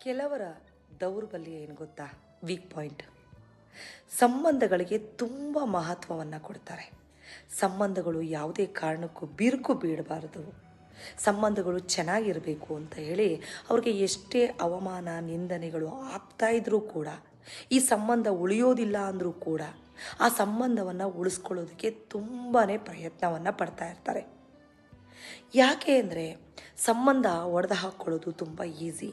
ಕೆಲವರ ದೌರ್ಬಲ್ಯ ಏನು ಗೊತ್ತಾ? Weak point. ಸಂಬಂಧಗಳಿಗೆ ತುಂಬ ಮಹತ್ವವನ್ನು ಕೊಡ್ತಾರೆ. ಸಂಬಂಧಗಳು ಯಾವುದೇ ಕಾರಣಕ್ಕೂ ಬಿರುಕು ಬೀಳಬಾರದು, ಸಂಬಂಧಗಳು ಚೆನ್ನಾಗಿರಬೇಕು ಅಂತ ಹೇಳಿ ಅವ್ರಿಗೆ ಎಷ್ಟೇ ಅವಮಾನ ನಿಂದನೆಗಳು ಆಗ್ತಾ ಇದ್ರೂ ಕೂಡ, ಈ ಸಂಬಂಧ ಉಳಿಯೋದಿಲ್ಲ ಅಂದರೂ ಕೂಡ ಆ ಸಂಬಂಧವನ್ನು ಉಳಿಸ್ಕೊಳ್ಳೋದಕ್ಕೆ ತುಂಬಾ ಪ್ರಯತ್ನವನ್ನು ಪಡ್ತಾ ಇರ್ತಾರೆ. ಯಾಕೆ ಅಂದರೆ ಸಂಬಂಧ ಒಡೆದು ಹಾಕ್ಕೊಳ್ಳೋದು ತುಂಬ ಈಸಿ,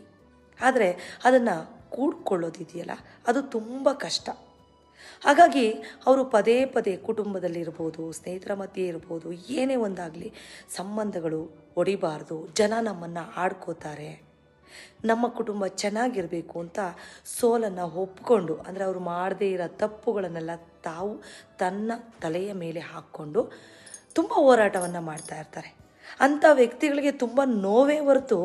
ಆದರೆ ಅದನ್ನು ಕೂಡ್ಕೊಳ್ಳೋದಿದೆಯಲ್ಲ ಅದು ತುಂಬ ಕಷ್ಟ. ಹಾಗಾಗಿ ಅವರು ಪದೇ ಪದೇ ಕುಟುಂಬದಲ್ಲಿರ್ಬೋದು, ಸ್ನೇಹಿತರ ಮಧ್ಯೆ ಇರ್ಬೋದು, ಏನೇ ಒಂದಾಗಲಿ ಸಂಬಂಧಗಳು ಒಡಿಬಾರ್ದು, ಜನ ನಮ್ಮನ್ನು ಆಡ್ಕೋತಾರೆ, ನಮ್ಮ ಕುಟುಂಬ ಚೆನ್ನಾಗಿರಬೇಕು ಅಂತ ಸೋಲನ್ನು ಒಪ್ಕೊಂಡು, ಅಂದರೆ ಅವರು ಮಾಡದೇ ಇರೋ ತಪ್ಪುಗಳನ್ನೆಲ್ಲ ತಾವು ತನ್ನ ತಲೆಯ ಮೇಲೆ ಹಾಕ್ಕೊಂಡು ತುಂಬ ಹೋರಾಟವನ್ನು ಮಾಡ್ತಾ ಇರ್ತಾರೆ. ಅಂಥ ವ್ಯಕ್ತಿಗಳಿಗೆ ತುಂಬ ನೋವೇ ಹೊರತು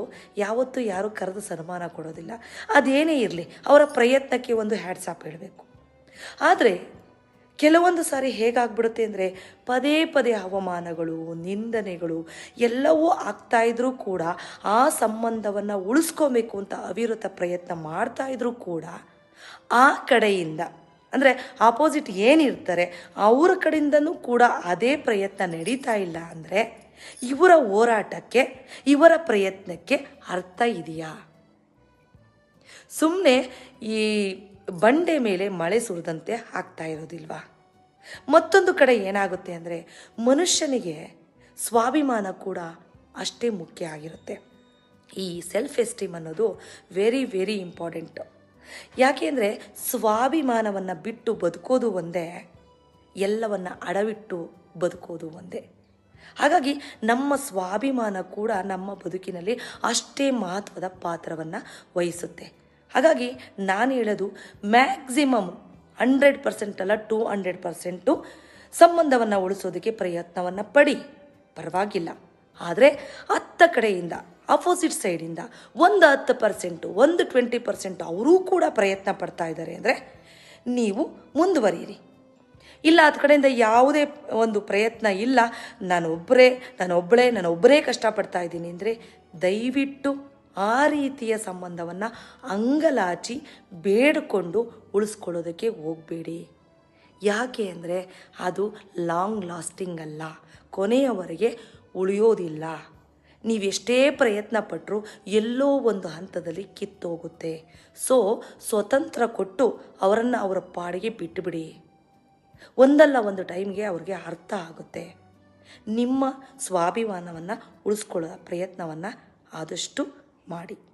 ಯಾವತ್ತೂ ಯಾರೂ ಕರೆದು ಸನ್ಮಾನ ಕೊಡೋದಿಲ್ಲ. ಅದೇನೇ ಇರಲಿ, ಅವರ ಪ್ರಯತ್ನಕ್ಕೆ ಒಂದು ಹ್ಯಾಟ್ಸ್ ಆಫ್ ಹೇಳಬೇಕು. ಆದರೆ ಕೆಲವೊಂದು ಸಾರಿ ಹೇಗಾಗ್ಬಿಡುತ್ತೆ ಅಂದರೆ ಪದೇ ಪದೇ ಅವಮಾನಗಳು ನಿಂದನೆಗಳು ಎಲ್ಲವೂ ಆಗ್ತಾಯಿದ್ರೂ ಕೂಡ ಆ ಸಂಬಂಧವನ್ನು ಉಳಿಸ್ಕೋಬೇಕು ಅಂತ ಅವಿರತ ಪ್ರಯತ್ನ ಮಾಡ್ತಾಯಿದ್ರೂ ಕೂಡ ಆ ಕಡೆಯಿಂದ, ಅಂದರೆ ಆಪೋಸಿಟ್ ಏನಿರ್ತಾರೆ ಅವರ ಕಡೆಯಿಂದನೂ ಕೂಡ ಅದೇ ಪ್ರಯತ್ನ ನಡೀತಾ ಇಲ್ಲ ಅಂದರೆ ಇವರ ಹೋರಾಟಕ್ಕೆ, ಇವರ ಪ್ರಯತ್ನಕ್ಕೆ ಅರ್ಥ ಇದೆಯಾ? ಸುಮ್ಮನೆ ಈ ಬಂಡೆ ಮೇಲೆ ಮಳೆ ಸುರಿದಂತೆ ಆಗ್ತಾ ಇರೋದಿಲ್ವಾ? ಮತ್ತೊಂದು ಕಡೆ ಏನಾಗುತ್ತೆ ಅಂದರೆ ಮನುಷ್ಯನಿಗೆ ಸ್ವಾಭಿಮಾನ ಕೂಡ ಅಷ್ಟೇ ಮುಖ್ಯ ಆಗಿರುತ್ತೆ. ಈ ಸೆಲ್ಫ್ ಎಸ್ಟೀಮ್ ಅನ್ನೋದು ವೆರಿ ವೆರಿ ಇಂಪಾರ್ಟೆಂಟು. ಯಾಕೆ ಅಂದರೆ ಸ್ವಾಭಿಮಾನವನ್ನು ಬಿಟ್ಟು ಬದುಕೋದು ಒಂದೇ, ಎಲ್ಲವನ್ನು ಅಡವಿಟ್ಟು ಬದುಕೋದು ಒಂದೇ. ಹಾಗಾಗಿ ನಮ್ಮ ಸ್ವಾಭಿಮಾನ ಕೂಡ ನಮ್ಮ ಬದುಕಿನಲ್ಲಿ ಅಷ್ಟೇ ಮಹತ್ವದ ಪಾತ್ರವನ್ನು ವಹಿಸುತ್ತೆ. ಹಾಗಾಗಿ ನಾನು ಹೇಳೋದು ಮ್ಯಾಕ್ಸಿಮಮ್ 100% ಅಲ್ಲ 200% ಸಂಬಂಧವನ್ನು ಉಳಿಸೋದಕ್ಕೆ ಪ್ರಯತ್ನವನ್ನು ಪಡಿ, ಪರವಾಗಿಲ್ಲ. ಆದರೆ 10 ಕಡೆಯಿಂದ, ಅಪೋಸಿಟ್ ಸೈಡಿಂದ ಒಂದು 10%, ಒಂದು 20% ಅವರೂ ಕೂಡ ಪ್ರಯತ್ನ ಪಡ್ತಾ ಇದ್ದಾರೆ ಅಂದರೆ ನೀವು ಮುಂದುವರಿಯಿರಿ. ಇಲ್ಲ, ಹತ್ತು ಕಡೆಯಿಂದ ಯಾವುದೇ ಒಂದು ಪ್ರಯತ್ನ ಇಲ್ಲ, ನಾನೊಬ್ಬಳೇ ಕಷ್ಟಪಡ್ತಾ ಇದ್ದೀನಿ ಅಂದರೆ ದಯವಿಟ್ಟು ಆ ರೀತಿಯ ಸಂಬಂಧವನ್ನು ಅಂಗಲಾಚಿ ಬೇಡಿಕೊಂಡು ಉಳಿಸ್ಕೊಳ್ಳೋದಕ್ಕೆ ಹೋಗಬೇಡಿ. ಯಾಕೆ ಅಂದರೆ ಅದು ಲಾಂಗ್ ಲಾಸ್ಟಿಂಗ್ ಅಲ್ಲ, ಕೊನೆಯವರೆಗೆ ಉಳಿಯೋದಿಲ್ಲ. ನೀವೆಷ್ಟೇ ಪ್ರಯತ್ನ ಪಟ್ಟರೂ ಎಲ್ಲೋ ಒಂದು ಹಂತದಲ್ಲಿ ಕಿತ್ತೋಗುತ್ತೆ. ಸ್ವತಂತ್ರ ಕೊಟ್ಟು ಅವರನ್ನು ಅವರ ಪಾಡಿಗೆ ಬಿಟ್ಟುಬಿಡಿ. ಒಂದಲ್ಲ ಒಂದು ಟೈಮ್ಗೆ ಅವ್ರಿಗೆ ಅರ್ಥ ಆಗುತ್ತೆ. ನಿಮ್ಮ ಸ್ವಾಭಿಮಾನವನ್ನು ಉಳಿಸ್ಕೊಳ್ಳೋ ಪ್ರಯತ್ನವನ್ನು ಆದಷ್ಟು ಮಾಡಿ.